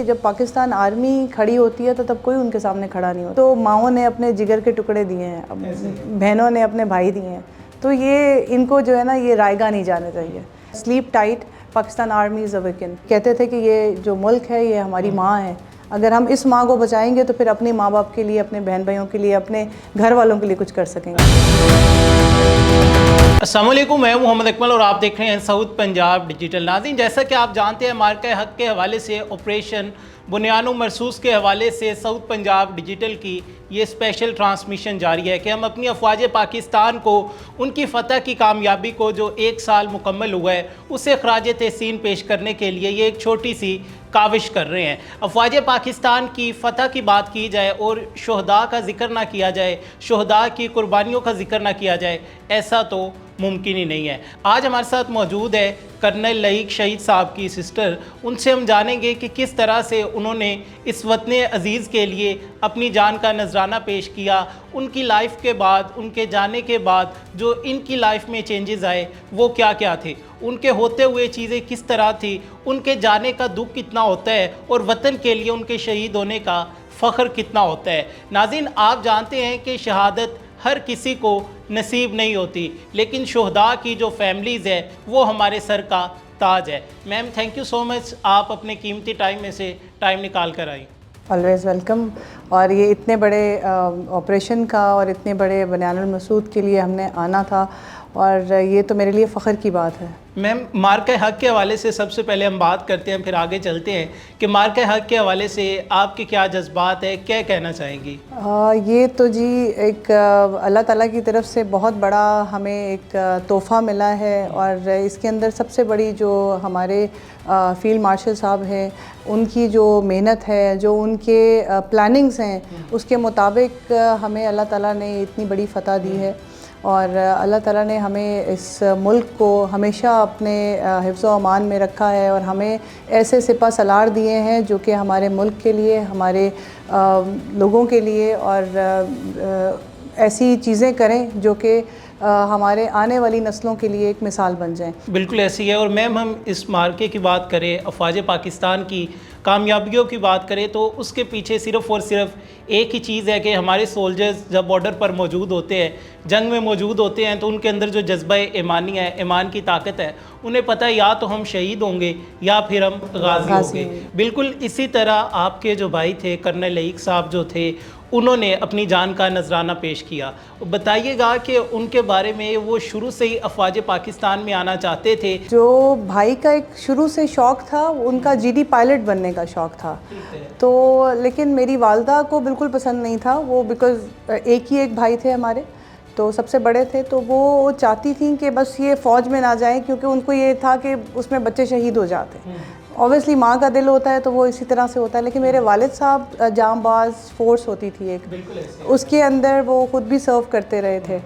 جب پاکستان آرمی کھڑی ہوتی ہے تو تب کوئی ان کے سامنے کھڑا نہیں ہوتا. تو ماؤں نے اپنے جگر کے ٹکڑے دیے ہیں, بہنوں نے اپنے بھائی دیے ہیں, تو یہ ان کو جو ہے نا یہ رائے گاہ نہیں جانا چاہیے. سلیپ ٹائٹ, پاکستان آرمی از اویکن. کہتے تھے کہ یہ جو ملک ہے یہ ہماری ماں ہے, اگر ہم اس ماں کو بچائیں گے تو پھر اپنے ماں باپ کے لیے, اپنے بہن بھائیوں کے لیے, اپنے گھر والوں کے لیے کچھ کر سکیں گے. السلام علیکم, میں محمد اکمل اور آپ دیکھ رہے ہیں ساؤتھ پنجاب ڈیجیٹل. ناظرین, جیسا کہ آپ جانتے ہیں مارکہ حق کے حوالے سے آپریشن بنیان و مرصوص کے حوالے سے ساؤتھ پنجاب ڈیجیٹل کی یہ اسپیشل ٹرانسمیشن جاری ہے کہ ہم اپنی افواج پاکستان کو ان کی فتح کی کامیابی کو جو 1 سال مکمل ہوا ہے اسے خراج تحسین پیش کرنے کے لیے یہ ایک چھوٹی سی کاوش کر رہے ہیں. افواج پاکستان کی فتح کی بات کی جائے اور شہداء کا ذکر نہ کیا جائے, شہداء کی قربانیوں کا ذکر نہ کیا جائے, ایسا تو ممکن ہی نہیں ہے. آج ہمارے ساتھ موجود ہے کرنل لہیق شہید صاحب کی سسٹر. ان سے ہم جانیں گے کہ کس طرح سے انہوں نے اس وطن عزیز کے لیے اپنی جان کا نذرانہ پیش کیا. ان کی لائف کے بعد, ان کے جانے کے بعد جو ان کی لائف میں چینجز آئے وہ کیا کیا تھے, ان کے ہوتے ہوئے چیزیں کس طرح تھی, ان کے جانے کا دکھ کتنا ہوتا ہے اور وطن کے لیے ان کے شہید ہونے کا فخر کتنا ہوتا ہے. ناظرین, آپ جانتے ہیں کہ شہادت ہر کسی کو نصیب نہیں ہوتی, لیکن شہداء کی جو فیملیز ہے وہ ہمارے سر کا تاج ہے. میم, تھینک یو سو مچ, آپ اپنے قیمتی ٹائم میں سے ٹائم نکال کر آئی. Always welcome. اور یہ اتنے بڑے آپریشن کا اور اتنے بڑے بنیان المرصوص کے لیے ہم نے آنا تھا, اور یہ تو میرے لیے فخر کی بات ہے. میم, مارکہ حق کے حوالے سے سب سے پہلے ہم بات کرتے ہیں, پھر آگے چلتے ہیں کہ مارکہ حق کے حوالے سے آپ کے کیا جذبات ہیں, کیا کہنا چاہیں گی؟ یہ تو جی ایک اللہ تعالیٰ کی طرف سے بہت بڑا ہمیں ایک تحفہ ملا ہے, اور اس کے اندر سب سے بڑی جو ہمارے فیلڈ مارشل صاحب ہیں ان کی جو محنت ہے, جو ان کے پلاننگز ہیں, اس کے مطابق ہمیں اللہ تعالیٰ نے اتنی بڑی فتح دی ہے. اور اللہ تعالیٰ نے ہمیں اس ملک کو ہمیشہ اپنے حفظ و امان میں رکھا ہے, اور ہمیں ایسے سپہ سالار دیے ہیں جو کہ ہمارے ملک کے لیے, ہمارے لوگوں کے لیے, اور ایسی چیزیں کریں جو کہ ہمارے آنے والی نسلوں کے لیے ایک مثال بن جائیں. بالکل ایسی ہے. اور میم, ہم اس مارکے کی بات کریں, افواج پاکستان کی کامیابیوں کی بات کریں, تو اس کے پیچھے صرف اور صرف ایک ہی چیز ہے کہ ہمارے سولجرز جب بارڈر پر موجود ہوتے ہیں, جنگ میں موجود ہوتے ہیں, تو ان کے اندر جو جذبہ ایمانی ہے, ایمان کی طاقت ہے, انہیں پتہ ہے یا تو ہم شہید ہوں گے یا پھر ہم غازی ہوں گے. بالکل اسی طرح آپ کے جو بھائی تھے کرنل لہیق صاحب جو تھے, انہوں نے اپنی جان کا نذرانہ پیش کیا. بتائیے گا کہ ان کے بارے میں, وہ شروع سے ہی افواج پاکستان میں آنا چاہتے تھے؟ جو بھائی کا ایک شروع سے شوق تھا, ان کا جی ڈی پائلٹ بننے کا شوق تھا, تو لیکن میری والدہ کو بالکل پسند نہیں تھا وہ, بیکاز ایک ہی ایک بھائی تھے ہمارے, تو سب سے بڑے تھے, تو وہ چاہتی تھیں کہ بس یہ فوج میں نہ جائیں, کیونکہ ان کو یہ تھا کہ اس میں بچے شہید ہو جاتے. اوبیسلی ماں کا دل ہوتا ہے تو وہ اسی طرح سے ہوتا ہے, لیکن میرے والد صاحب جام باز فورس ہوتی تھی ایک, اس کے اندر وہ خود بھی سرو کرتے رہے تھے,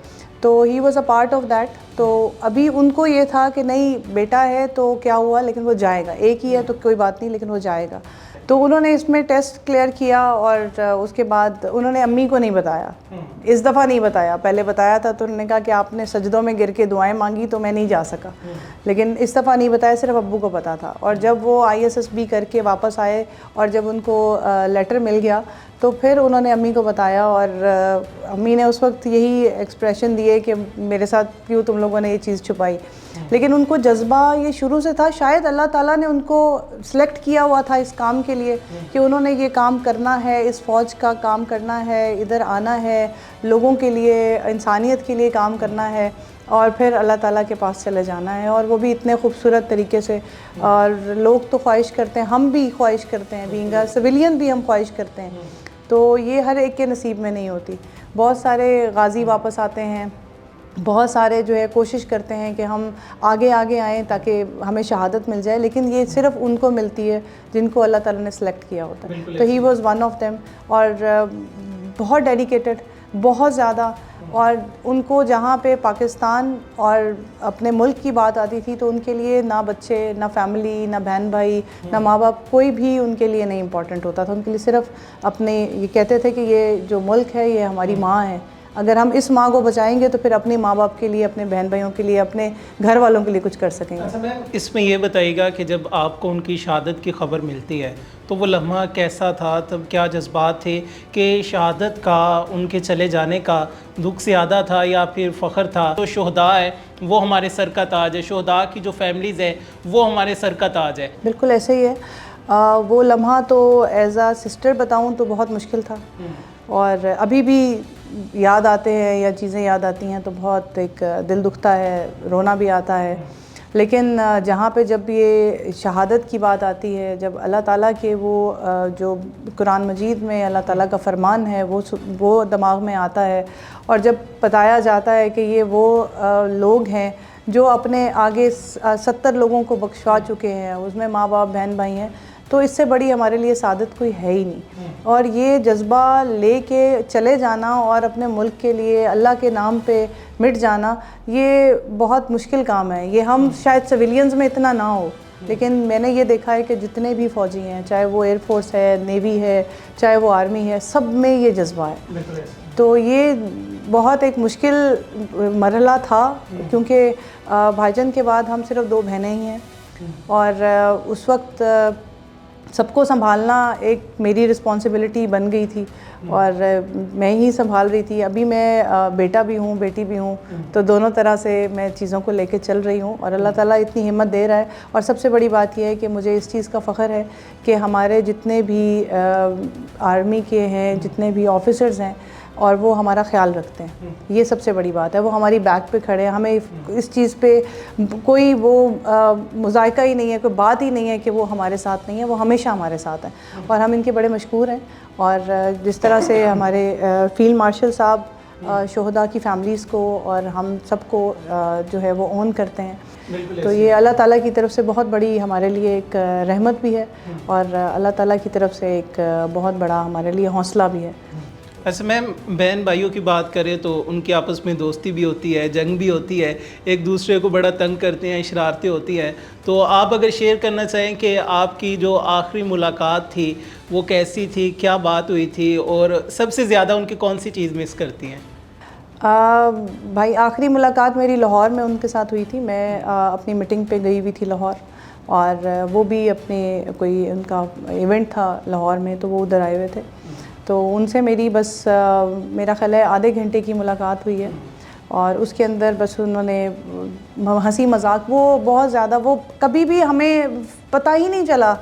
تو he was a part of that. تو ابھی ان کو یہ تھا کہ نہیں بیٹا ہے تو کیا ہوا, لیکن وہ جائے گا, ایک ہی ہے تو کوئی بات نہیں, لیکن وہ جائے گا. تو انہوں نے اس میں ٹیسٹ کلیئر کیا, اور اس کے بعد انہوں نے امی کو نہیں بتایا, اس دفعہ نہیں بتایا. پہلے بتایا تھا تو انہوں نے کہا کہ آپ نے سجدوں میں گر کے دعائیں مانگی تو میں نہیں جا سکا, لیکن اس دفعہ نہیں بتایا, صرف ابو کو پتا تھا. اور جب وہ ISSB کر کے واپس آئے اور جب ان کو لیٹر مل گیا تو پھر انہوں نے امی کو بتایا, اور امی نے اس وقت یہی ایکسپریشن دیے کہ میرے ساتھ کیوں تم لوگوں نے یہ چیز چھپائی. لیکن ان کو جذبہ یہ شروع سے تھا, شاید اللہ تعالیٰ نے ان کو سلیکٹ کیا ہوا تھا اس کام کے لیے کہ انہوں نے یہ کام کرنا ہے, اس فوج کا کام کرنا ہے, ادھر آنا ہے, لوگوں کے لیے, انسانیت کے لیے کام کرنا ہے, اور پھر اللہ تعالیٰ کے پاس چلے جانا ہے, اور وہ بھی اتنے خوبصورت طریقے سے. اور لوگ تو خواہش کرتے ہیں, ہم بھی خواہش کرتے ہیں, بینگ اے سویلین بھی ہم خواہش کرتے ہیں, تو یہ ہر ایک کے نصیب میں نہیں ہوتی. بہت سارے غازی واپس آتے ہیں, بہت سارے جو ہے کوشش کرتے ہیں کہ ہم آگے آگے آئیں تاکہ ہمیں شہادت مل جائے, لیکن یہ صرف ان کو ملتی ہے جن کو اللہ تعالیٰ نے سلیکٹ کیا ہوتا ہے. تو he was one of them, اور بہت ڈیڈیکیٹڈ, بہت زیادہ. اور ان کو جہاں پہ پاکستان اور اپنے ملک کی بات آتی تھی تو ان کے لیے نہ بچے, نہ فیملی, نہ بہن بھائی, نہ ماں باپ, کوئی بھی ان کے لیے نہیں امپورٹنٹ ہوتا تھا. ان کے لیے صرف اپنے, یہ کہتے تھے کہ یہ جو ملک ہے یہ ہماری ماں ہے, اگر ہم اس ماں کو بچائیں گے تو پھر اپنے ماں باپ کے لیے، اپنے بہن بھائیوں کے لیے، اپنے گھر والوں کے لیے کچھ کر سکیں گے۔ اس میں یہ بتائیے گا کہ جب آپ کو ان کی شہادت کی خبر ملتی ہے تو وہ لمحہ کیسا تھا؟ تب کیا جذبات تھے کہ شہادت کا، ان کے چلے جانے کا دکھ زیادہ تھا یا پھر فخر تھا؟ جو شہداء ہے وہ ہمارے سر کا تاج ہے، شہداء کی جو فیملیز ہے وہ ہمارے سر کا تاج ہے۔ بالکل ایسے ہی ہے۔ وہ لمحہ تو ایز اے سسٹر بتاؤں تو بہت مشکل تھا، اور ابھی بھی یاد آتے ہیں یا چیزیں یاد آتی ہیں تو بہت ایک دل دکھتا ہے، رونا بھی آتا ہے۔ لیکن جہاں پہ جب یہ شہادت کی بات آتی ہے، جب اللہ تعالیٰ کے وہ جو قرآن مجید میں اللہ تعالیٰ کا فرمان ہے وہ دماغ میں آتا ہے، اور جب بتایا جاتا ہے کہ یہ وہ لوگ ہیں جو اپنے آگے 70 لوگوں کو بخشوا چکے ہیں، اس میں ماں باپ بہن بھائی ہیں، تو اس سے بڑی ہمارے لیے سعادت کوئی ہے ہی نہیں۔ اور یہ جذبہ لے کے چلے جانا اور اپنے ملک کے لیے اللہ کے نام پہ مٹ جانا، یہ بہت مشکل کام ہے۔ یہ ہم شاید سویلینز میں اتنا نہ ہو، لیکن میں نے یہ دیکھا ہے کہ جتنے بھی فوجی ہیں، چاہے وہ ایئر فورس ہے، نیوی ہے، چاہے وہ آرمی ہے، سب میں یہ جذبہ ہے۔ تو یہ بہت ایک مشکل مرحلہ تھا، کیونکہ بھائی جان کے بعد ہم صرف 2 بہنیں ہی ہیں، اور اس وقت سب کو سنبھالنا ایک میری رسپانسبلٹی بن گئی تھی، اور میں ہی سنبھال رہی تھی۔ ابھی میں بیٹا بھی ہوں، بیٹی بھی ہوں، تو دونوں طرح سے میں چیزوں کو لے کے چل رہی ہوں، اور اللہ تعالیٰ اتنی ہمت دے رہا ہے۔ اور سب سے بڑی بات یہ ہے کہ مجھے اس چیز کا فخر ہے کہ ہمارے جتنے بھی آرمی کے ہیں، جتنے بھی آفیسرز ہیں، اور وہ ہمارا خیال رکھتے ہیں، یہ سب سے بڑی بات ہے۔ وہ ہماری بیک پہ کھڑے ہیں، ہمیں اس چیز پہ کوئی وہ مذائقہ ہی نہیں ہے، کوئی بات ہی نہیں ہے کہ وہ ہمارے ساتھ نہیں ہے، وہ ہمیشہ ہمارے ساتھ ہیں، اور ہم ان کے بڑے مشکور ہیں۔ اور جس طرح سے ہمارے فیلڈ مارشل صاحب شہداء کی فیملیز کو اور ہم سب کو جو ہے وہ اون کرتے ہیں، تو یہ اللہ تعالیٰ کی طرف سے بہت بڑی ہمارے لیے ایک رحمت بھی ہے، اور اللہ تعالیٰ کی طرف سے ایک بہت بڑا ہمارے لیے حوصلہ بھی ہے۔ ایسے میم بہن بھائیوں کی بات کریں تو ان کے آپس میں دوستی بھی ہوتی ہے، جنگ بھی ہوتی ہے، ایک دوسرے کو بڑا تنگ کرتے ہیں، شرارتیں ہوتی ہیں، تو آپ اگر شیئر کرنا چاہیں کہ آپ کی جو آخری ملاقات تھی وہ کیسی تھی، کیا بات ہوئی تھی، اور سب سے زیادہ ان کی کون سی چیز مس کرتی ہیں؟ بھائی آخری ملاقات میری لاہور میں ان کے ساتھ ہوئی تھی۔ میں اپنی میٹنگ پہ گئی ہوئی تھی لاہور، اور وہ بھی اپنے کوئی ان کا ایونٹ تھا لاہور میں، تو وہ ادھر آئے ہوئے تھے، تو ان سے میری بس میرا خیال ہے آدھے گھنٹے کی ملاقات ہوئی ہے، اور اس کے اندر بس انہوں نے ہنسی مذاق، وہ بہت زیادہ، وہ کبھی بھی ہمیں پتہ ہی نہیں چلا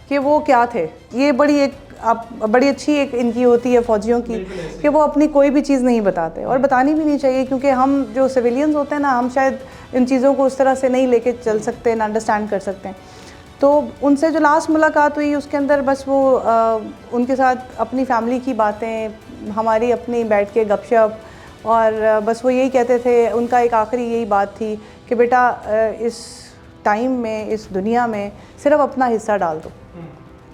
کہ وہ کیا تھے۔ یہ بڑی اچھی ایک ان کی ہوتی ہے فوجیوں کی، کہ وہ اپنی کوئی بھی چیز نہیں بتاتے، اور بتانی بھی نہیں چاہیے، کیونکہ ہم جو سویلینز ہوتے ہیں نا، ہم شاید ان چیزوں کو اس طرح سے نہیں لے کے چل سکتے، نہ انڈرسٹینڈ کر سکتے ہیں۔ تو ان سے جو لاسٹ ملاقات ہوئی اس کے اندر بس وہ ان کے ساتھ اپنی فیملی کی باتیں، ہماری اپنی بیٹھ کے گپ شپ، اور بس وہ یہی کہتے تھے، ان کا ایک آخری یہی بات تھی کہ بیٹا اس ٹائم میں، اس دنیا میں صرف اپنا حصہ ڈال دو،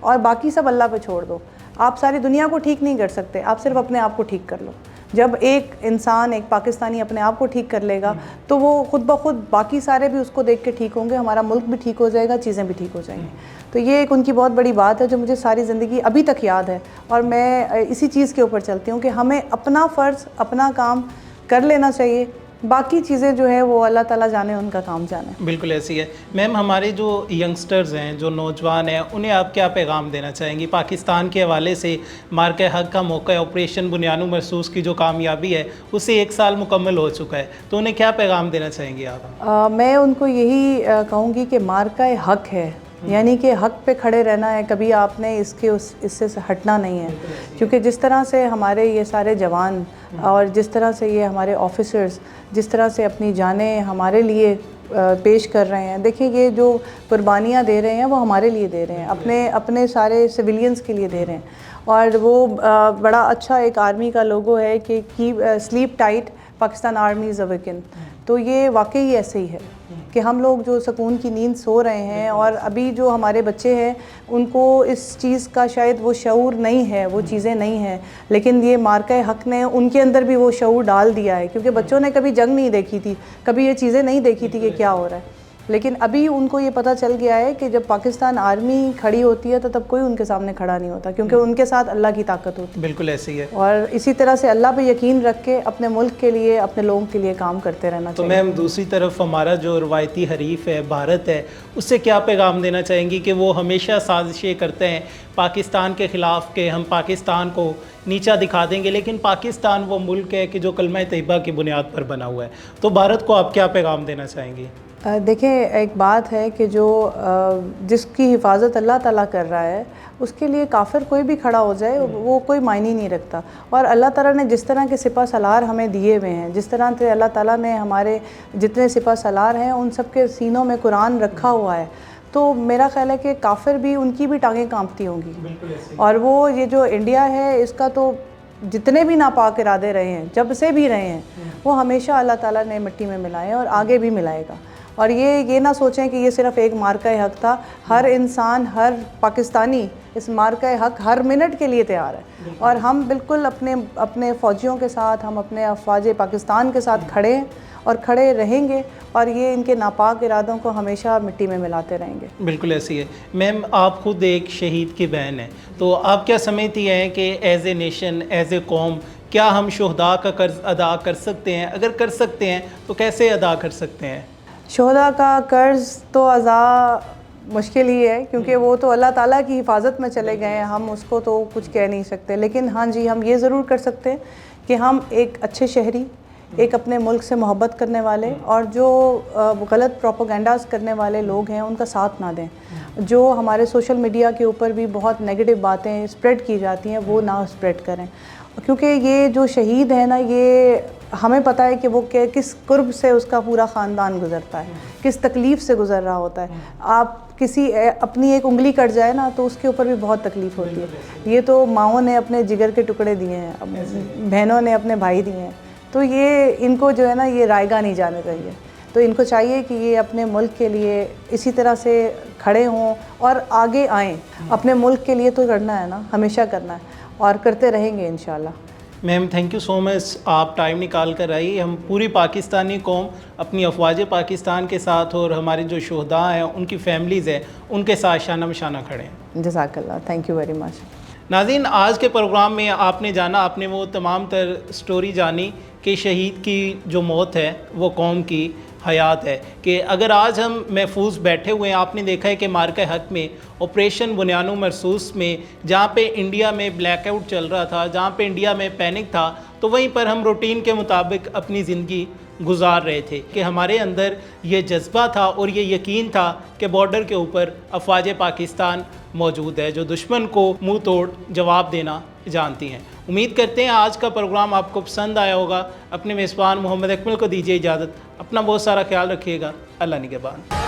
اور باقی سب اللہ پہ چھوڑ دو۔ آپ ساری دنیا کو ٹھیک نہیں کر سکتے، آپ صرف اپنے آپ کو ٹھیک کر لو۔ جب ایک انسان، ایک پاکستانی اپنے آپ کو ٹھیک کر لے گا تو وہ خود بخود باقی سارے بھی اس کو دیکھ کے ٹھیک ہوں گے، ہمارا ملک بھی ٹھیک ہو جائے گا، چیزیں بھی ٹھیک ہو جائیں گی۔ تو یہ ایک ان کی بہت بڑی بات ہے جو مجھے ساری زندگی ابھی تک یاد ہے، اور میں اسی چیز کے اوپر چلتی ہوں کہ ہمیں اپنا فرض، اپنا کام کر لینا چاہیے، باقی چیزیں جو ہے وہ اللہ تعالیٰ جانے، ان کا کام جانے۔ بالکل ایسی ہے۔ میم ہمارے جو ینگسٹرز ہیں، جو نوجوان ہیں، انہیں آپ کیا پیغام دینا چاہیں گی؟ پاکستان کے حوالے سے مارکہ حق کا موقع، آپریشن بنیانو مرصوص کی جو کامیابی ہے اسے 1 سال مکمل ہو چکا ہے، تو انہیں کیا پیغام دینا چاہیں گی آپ؟ میں ان کو یہی کہوں گی کہ مارکہ حق ہے، یعنی کہ حق پہ کھڑے رہنا ہے، کبھی آپ نے اس سے ہٹنا نہیں ہے، کیونکہ جس طرح سے ہمارے یہ سارے جوان، اور جس طرح سے یہ ہمارے آفیسرز جس طرح سے اپنی جانیں ہمارے لیے پیش کر رہے ہیں، دیکھیں یہ جو قربانیاں دے رہے ہیں وہ ہمارے لیے دے رہے ہیں، اپنے سارے سویلینز کے لیے دے رہے ہیں۔ اور وہ بڑا اچھا ایک آرمی کا لوگو ہے کہ سلیپ ٹائٹ، پاکستان آرمی از اویکن، تو یہ واقعی ایسے ہی ہے کہ ہم لوگ جو سکون کی نیند سو رہے ہیں، اور ابھی جو ہمارے بچے ہیں ان کو اس چیز کا شاید وہ شعور نہیں ہے، وہ چیزیں نہیں ہیں، لیکن یہ مارکہ حق نے ان کے اندر بھی وہ شعور ڈال دیا ہے، کیونکہ بچوں نے کبھی جنگ نہیں دیکھی تھی، کبھی یہ چیزیں نہیں دیکھی تھی کہ کیا ہو رہا ہے، لیکن ابھی ان کو یہ پتہ چل گیا ہے کہ جب پاکستان آرمی کھڑی ہوتی ہے تو تب کوئی ان کے سامنے کھڑا نہیں ہوتا، کیونکہ ان کے ساتھ اللہ کی طاقت ہوتی ہے. بالکل ایسے ہی ہے. اور اسی طرح سے اللہ پہ یقین رکھ کے اپنے ملک کے لیے، اپنے لوگوں کے لیے کام کرتے رہنا تو چاہیے. میم دوسری طرف ہمارا جو روایتی حریف ہے بھارت ہے، اس سے کیا پیغام دینا چاہیں گی کہ وہ ہمیشہ سازشیں کرتے ہیں پاکستان کے خلاف کہ ہم پاکستان کو نیچا دکھا دیں گے، لیکن پاکستان وہ ملک ہے کہ جو کلمہ طیبہ کی بنیاد پر بنا ہوا ہے. تو بھارت کو آپ کیا پیغام دینا چاہیں گی؟ دیکھیں، ایک بات ہے کہ جو جس کی حفاظت اللہ تعالیٰ کر رہا ہے اس کے لیے کافر کوئی بھی کھڑا ہو جائے وہ کوئی معنی نہیں رکھتا. اور اللہ تعالیٰ نے جس طرح کے سپہ سالار ہمیں دیے ہوئے ہیں، جس طرح سے اللہ تعالیٰ نے ہمارے جتنے سپہ سالار ہیں ان سب کے سینوں میں قرآن رکھا ہوا ہے، تو میرا خیال ہے کہ کافر بھی، ان کی بھی ٹانگیں کانپتی ہوں گی. اور وہ یہ جو انڈیا ہے اس کا تو جتنے بھی ناپاک ارادے رہے ہیں، جب سے بھی رہے ہیں، وہ ہمیشہ اللہ تعالیٰ نے مٹی میں ملائے اور آگے بھی ملائے گا. اور یہ نہ سوچیں کہ یہ صرف ایک مارکہ حق تھا. ہر انسان، ہر پاکستانی اس مارکہ حق ہر منٹ کے لیے تیار ہے، اور ہم بالکل اپنے فوجیوں کے ساتھ، ہم اپنے افواج پاکستان کے ساتھ کھڑے ہیں اور کھڑے رہیں گے، اور یہ ان کے ناپاک ارادوں کو ہمیشہ مٹی میں ملاتے رہیں گے. بالکل ایسی ہے. میم آپ خود ایک شہید کی بہن ہیں، تو آپ کیا سمجھتی ہیں کہ as a nation, as a قوم، کیا ہم شہداء کا قرض ادا کر سکتے ہیں؟ اگر کر سکتے ہیں تو کیسے ادا کر سکتے ہیں؟ شہداء کا قرض تو ادا مشکل ہی ہے، کیونکہ وہ تو اللہ تعالیٰ کی حفاظت میں چلے گئے ہیں، ہم اس کو تو کچھ کہہ نہیں سکتے. لیکن ہاں جی، ہم یہ ضرور کر سکتے ہیں کہ ہم ایک اچھے شہری، ایک اپنے ملک سے محبت کرنے والے، اور جو غلط پروپیگنڈاز کرنے والے لوگ ہیں ان کا ساتھ نہ دیں. جو ہمارے سوشل میڈیا کے اوپر بھی بہت نیگیٹو باتیں اسپریڈ کی جاتی ہیں وہ نہ اسپریڈ کریں، کیونکہ یہ جو شہید ہے نا، یہ ہمیں پتہ ہے کہ وہ کس قرب سے اس کا پورا خاندان گزرتا ہے، کس تکلیف سے گزر رہا ہوتا ہے. آپ کسی اپنی ایک انگلی کٹ جائے نا تو اس کے اوپر بھی بہت تکلیف ہوتی ہے. یہ تو ماؤں نے اپنے جگر کے ٹکڑے دیے ہیں، بہنوں نے اپنے بھائی دیے ہیں، تو یہ ان کو جو ہے نا یہ رائیگاں نہیں جانے چاہیے. تو ان کو چاہیے کہ یہ اپنے ملک کے لیے اسی طرح سے کھڑے ہوں اور آگے آئیں. اپنے ملک کے لیے تو کرنا ہے نا، ہمیشہ کرنا ہے، اور کرتے رہیں گے انشاءاللہ. میم تھینک یو سو مچ، آپ ٹائم نکال کر آئی. ہم پوری پاکستانی قوم اپنی افواج پاکستان کے ساتھ اور ہمارے جو شہداء ہیں ان کی فیملیز ہیں ان کے ساتھ شانہ بشانہ کھڑے ہیں. جزاک اللہ، تھینک یو ویری مچ. ناظرین، آج کے پروگرام میں آپ نے جانا، آپ نے وہ تمام تر سٹوری جانی کہ شہید کی جو موت ہے وہ قوم کی حیات ہے. کہ اگر آج ہم محفوظ بیٹھے ہوئے ہیں، آپ نے دیکھا ہے کہ مارکہ حق میں، آپریشن بنیانو مرصوص میں، جہاں پہ انڈیا میں بلیک آؤٹ چل رہا تھا، جہاں پہ انڈیا میں پینک تھا، تو وہیں پر ہم روٹین کے مطابق اپنی زندگی گزار رہے تھے. کہ ہمارے اندر یہ جذبہ تھا اور یہ یقین تھا کہ بارڈر کے اوپر افواج پاکستان موجود ہے جو دشمن کو منہ توڑ جواب دینا جانتی ہیں. امید کرتے ہیں آج کا پروگرام آپ کو پسند آیا ہوگا. اپنے میزبان محمد اکمل کو دیجیے اجازت. اپنا بہت سارا خیال رکھیے گا. اللہ نگہبان.